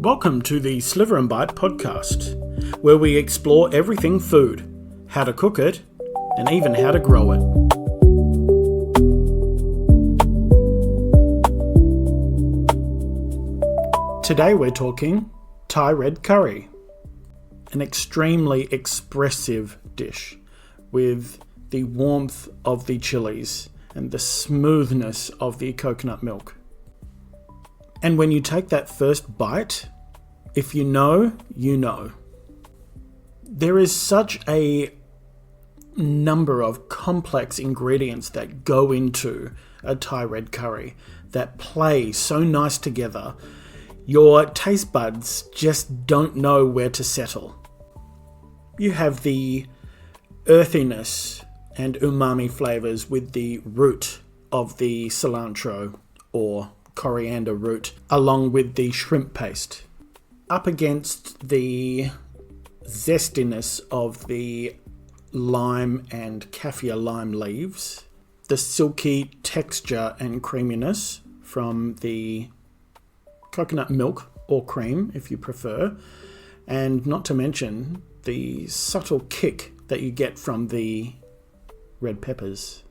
Welcome to the Sliver and Bite podcast, where we explore everything food, how to cook it, and even how to grow it. Today we're talking Thai red curry, an extremely expressive dish with the warmth of the chilies and the smoothness of the coconut milk. And when you take that first bite, if you know, you know. There is such a number of complex ingredients that go into a Thai red curry that play so nice together, your taste buds just don't know where to settle. You have the earthiness and umami flavours with the root of the cilantro or coriander root, along with the shrimp paste, up against the zestiness of the lime and kaffir lime leaves, the silky texture and creaminess from the coconut milk or cream if you prefer, and not to mention the subtle kick that you get from the red peppers.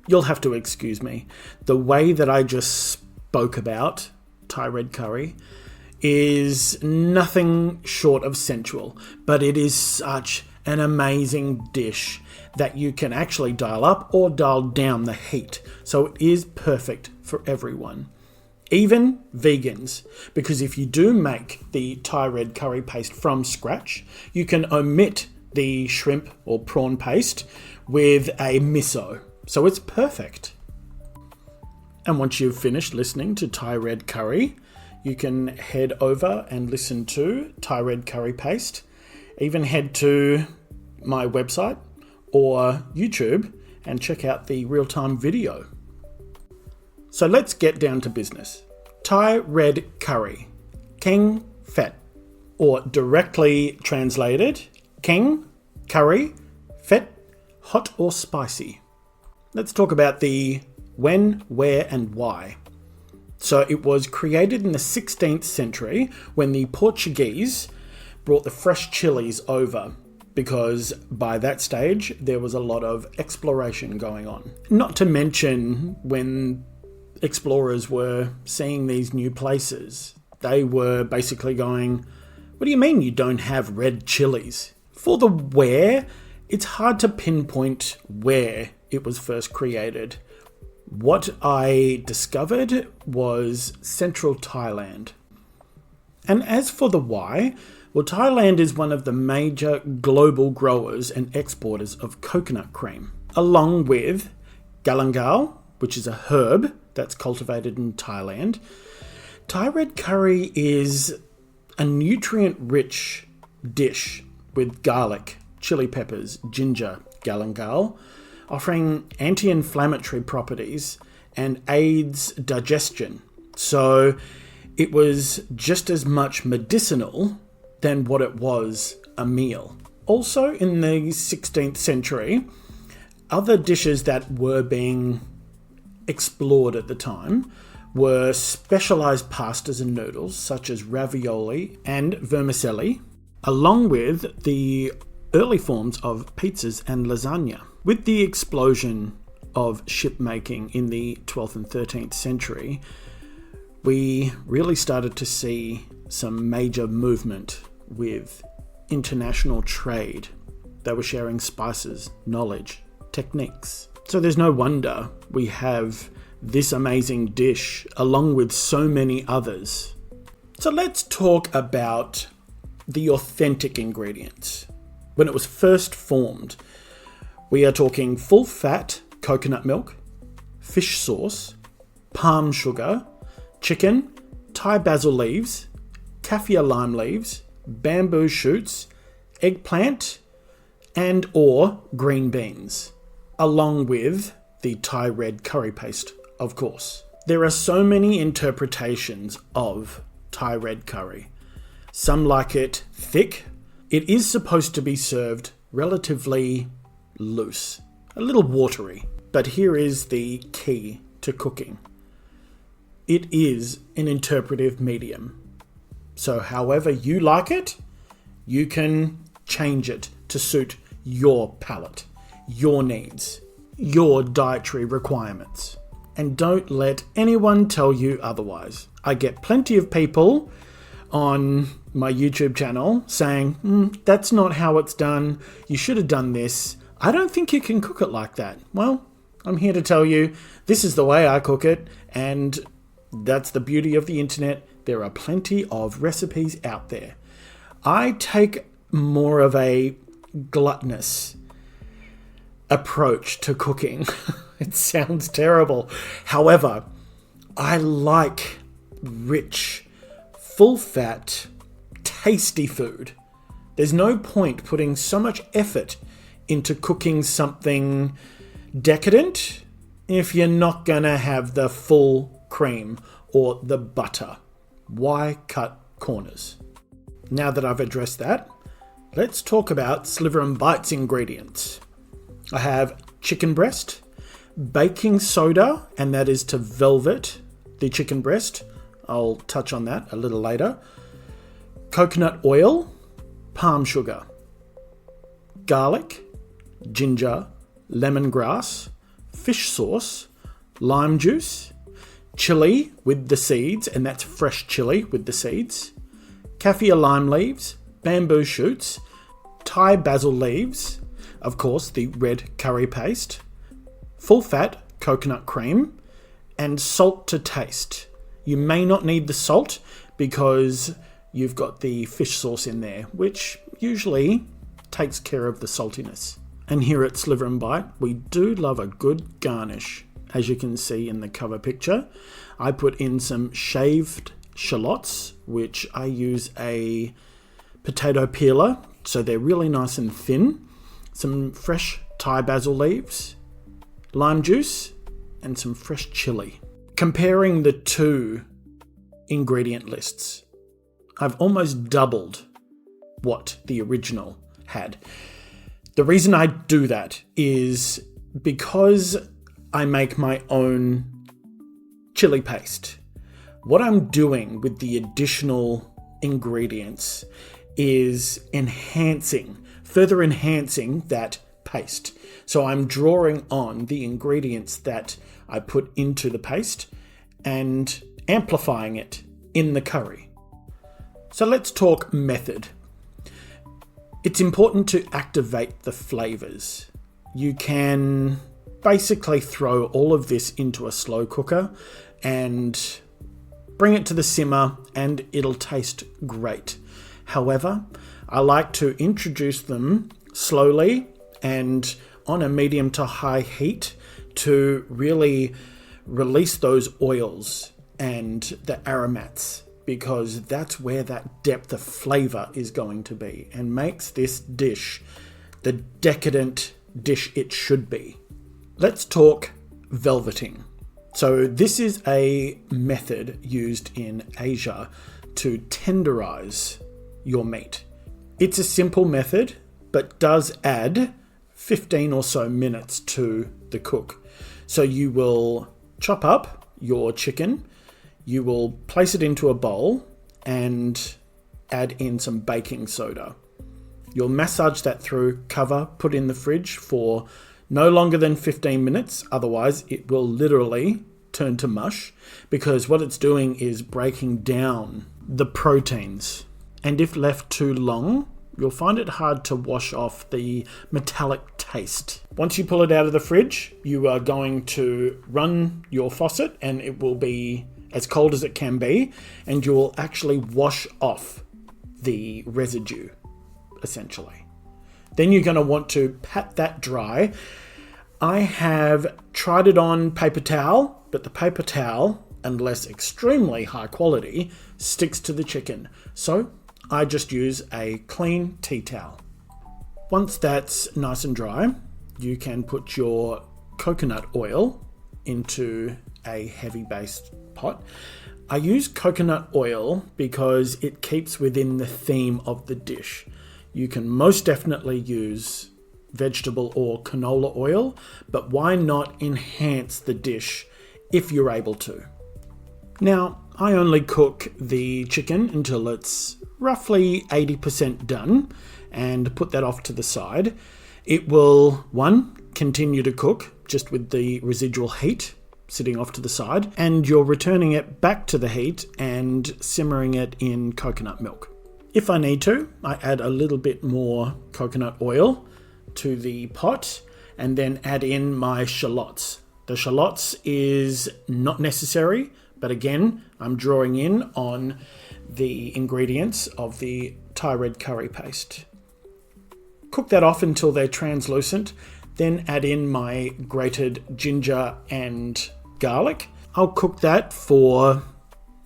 You'll have to excuse me. The way that I just spoke about Thai red curry is nothing short of sensual, but it is such an amazing dish that you can actually dial up or dial down the heat. So it is perfect for everyone, even vegans, because if you do make the Thai red curry paste from scratch, you can omit the shrimp or prawn paste with a miso. So it's perfect. And once you've finished listening to Thai red curry, you can head over and listen to Thai red curry paste. Even head to my website or YouTube and check out the real-time video. So let's get down to business. Thai red curry, keng phet, or directly translated, keng, curry, phet, hot or spicy. Let's talk about the when, where, and why. So it was created in the 16th century when the Portuguese brought the fresh chilies over, because by that stage there was a lot of exploration going on. Not to mention when explorers were seeing these new places, they were basically going, what do you mean you don't have red chilies? For the where, it's hard to pinpoint where it was first created. What I discovered was central Thailand. And as for the why, well, Thailand is one of the major global growers and exporters of coconut cream, along with galangal, which is a herb that's cultivated in Thailand. Thai red curry is a nutrient-rich dish with garlic, chili peppers, ginger, galangal, offering anti-inflammatory properties and aids digestion. So it was just as much medicinal than what it was a meal. Also in the 16th century, other dishes that were being explored at the time were specialized pastas and noodles such as ravioli and vermicelli, along with the early forms of pizzas and lasagna. With the explosion of shipmaking in the 12th and 13th century, we really started to see some major movement with international trade. They were sharing spices, knowledge, techniques. So there's no wonder we have this amazing dish along with so many others. So let's talk about the authentic ingredients. When it was first formed, we are talking full fat coconut milk, fish sauce, palm sugar, chicken, Thai basil leaves, kaffir lime leaves, bamboo shoots, eggplant, and or green beans, along with the Thai red curry paste, of course. There are so many interpretations of Thai red curry. Some like it thick. It is supposed to be served relatively loose, a little watery. But here is the key to cooking. It is an interpretive medium. So however you like it, you can change it to suit your palate, your needs, your dietary requirements. And don't let anyone tell you otherwise. I get plenty of people on my YouTube channel saying, that's not how it's done. You should have done this. I don't think you can cook it like that. Well, I'm here to tell you, this is the way I cook it, and that's the beauty of the internet. There are plenty of recipes out there. I take more of a gluttonous approach to cooking. It sounds terrible. However, I like rich, full-fat, tasty food. There's no point putting so much effort into cooking something decadent if you're not going to have the full cream or the butter. Why cut corners? Now that I've addressed that, let's talk about Sliver and Bite's ingredients. I have chicken breast, baking soda, and that is to velvet the chicken breast. I'll touch on that a little later. Coconut oil, palm sugar, garlic, ginger, lemongrass, fish sauce, lime juice, chili with the seeds, and that's fresh chili with the seeds, kaffir lime leaves, bamboo shoots, Thai basil leaves, of course the red curry paste, full fat coconut cream, and salt to taste. You may not need the salt because you've got the fish sauce in there, which usually takes care of the saltiness. And here at Sliver and Bite, we do love a good garnish. As you can see in the cover picture, I put in some shaved shallots, which I use a potato peeler, so they're really nice and thin, some fresh Thai basil leaves, lime juice, and some fresh chili. Comparing the two ingredient lists, I've almost doubled what the original had. The reason I do that is because I make my own chili paste. What I'm doing with the additional ingredients is further enhancing that paste. So I'm drawing on the ingredients that I put into the paste and amplifying it in the curry. So let's talk method. It's important to activate the flavors. You can basically throw all of this into a slow cooker and bring it to the simmer and it'll taste great. However, I like to introduce them slowly and on a medium to high heat to really release those oils and the aromats, because that's where that depth of flavor is going to be and makes this dish the decadent dish it should be. Let's talk velveting. So this is a method used in Asia to tenderize your meat. It's a simple method, but does add 15 or so minutes to the cook. So you will chop up your chicken, you will place it into a bowl and add in some baking soda. You'll massage that through, cover, put in the fridge for no longer than 15 minutes. Otherwise, it will literally turn to mush because what it's doing is breaking down the proteins. And if left too long, you'll find it hard to wash off the metallic taste. Once you pull it out of the fridge, you are going to run your faucet and it will be as cold as it can be, and you'll actually wash off the residue, essentially. Then you're going to want to pat that dry. I have tried it on paper towel, but the paper towel, unless extremely high quality, sticks to the chicken. So I just use a clean tea towel. Once that's nice and dry, you can put your coconut oil into a heavy based pot. I use coconut oil because it keeps within the theme of the dish. You can most definitely use vegetable or canola oil, but why not enhance the dish if you're able to? Now, I only cook the chicken until it's roughly 80% done and put that off to the side. It will, one, continue to cook just with the residual heat sitting off to the side, and you're returning it back to the heat and simmering it in coconut milk. If I need to, I add a little bit more coconut oil to the pot and then add in my shallots. The shallots is not necessary, but again, I'm drawing in on the ingredients of the Thai red curry paste. Cook that off until they're translucent, then add in my grated ginger and garlic. I'll cook that for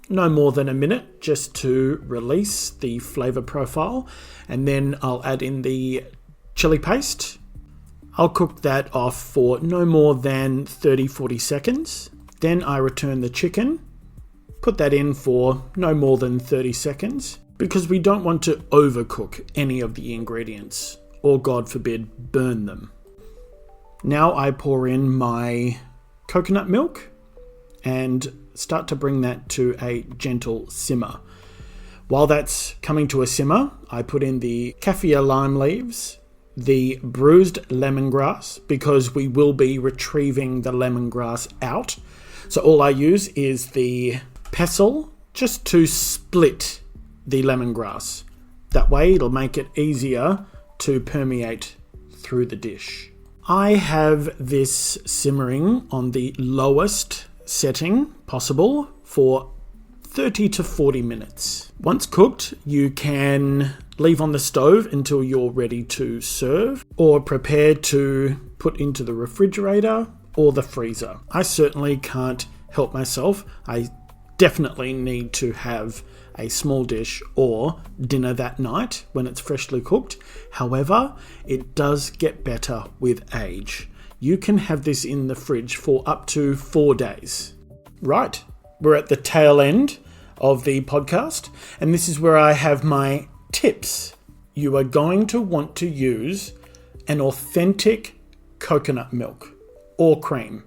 no more than a minute just to release the flavor profile, and then I'll add in the chili paste. I'll cook that off for no more than 30-40 seconds. Then I return the chicken, put that in for no more than 30 seconds because we don't want to overcook any of the ingredients or, God forbid, burn them. Now I pour in my coconut milk and start to bring that to a gentle simmer. While that's coming to a simmer, I put in the kaffir lime leaves, the bruised lemongrass, because we will be retrieving the lemongrass out. So all I use is the pestle just to split the lemongrass. That way it'll make it easier to permeate through the dish. I have this simmering on the lowest setting possible for 30 to 40 minutes. Once cooked, you can leave on the stove until you're ready to serve or prepare to put into the refrigerator or the freezer. I certainly can't help myself. I definitely need to have a small dish or dinner that night when it's freshly cooked. However, it does get better with age. You can have this in the fridge for up to 4 days. Right, we're at the tail end of the podcast, and this is where I have my tips. You are going to want to use an authentic coconut milk or cream.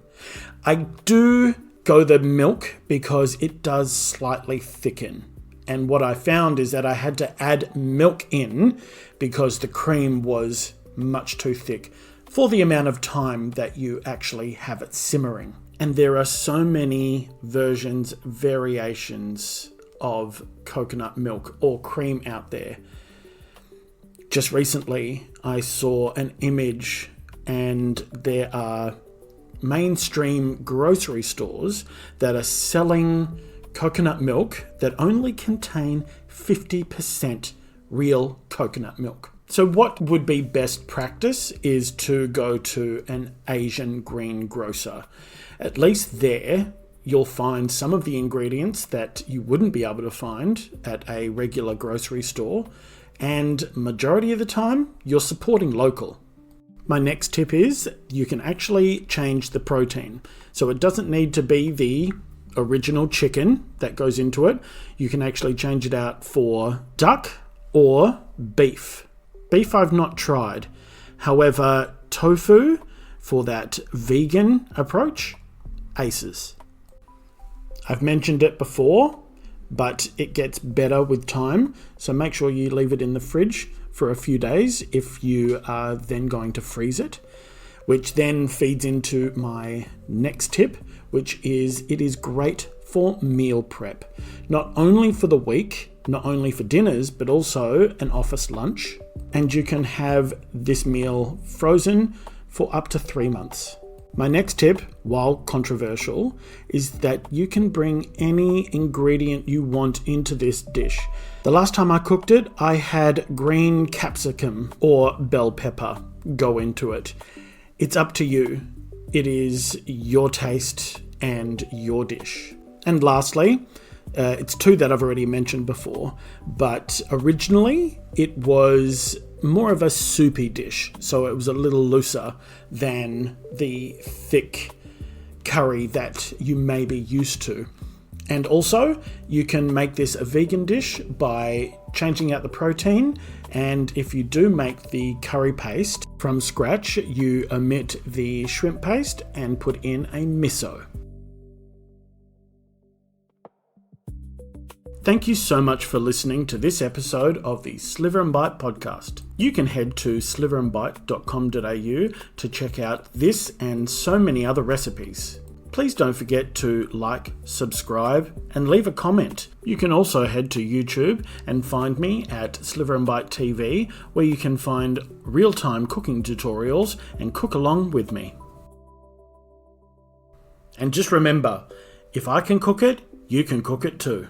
I do go the milk because it does slightly thicken. And what I found is that I had to add milk in because the cream was much too thick for the amount of time that you actually have it simmering. And there are so many versions, variations of coconut milk or cream out there. Just recently, I saw an image and there are mainstream grocery stores that are selling coconut milk that only contain 50% real coconut milk. So what would be best practice is to go to an Asian greengrocer. At least there, you'll find some of the ingredients that you wouldn't be able to find at a regular grocery store, and majority of the time, you're supporting local. My next tip is you can actually change the protein. So it doesn't need to be the original chicken that goes into it. You can actually change it out for duck or beef. Beef I've not tried. However, tofu for that vegan approach, aces. I've mentioned it before, but it gets better with time. So make sure you leave it in the fridge for a few days if you are then going to freeze it, which then feeds into my next tip, which is it is great for meal prep. Not only for the week, not only for dinners, but also an office lunch. And you can have this meal frozen for up to 3 months. My next tip, while controversial, is that you can bring any ingredient you want into this dish. The last time I cooked it, I had green capsicum or bell pepper go into it. It's up to you. It is your taste and your dish. And lastly, it's two that I've already mentioned before, but originally it was more of a soupy dish, so it was a little looser than the thick curry that you may be used to. And also, you can make this a vegan dish by changing out the protein, and if you do make the curry paste from scratch, you omit the shrimp paste and put in a miso. Thank you so much for listening to this episode of the Sliver and Bite podcast. You can head to sliverandbite.com.au to check out this and so many other recipes. Please don't forget to like, subscribe, and leave a comment. You can also head to YouTube and find me at Sliver and Bite TV, where you can find real-time cooking tutorials and cook along with me. And just remember, if I can cook it, you can cook it too.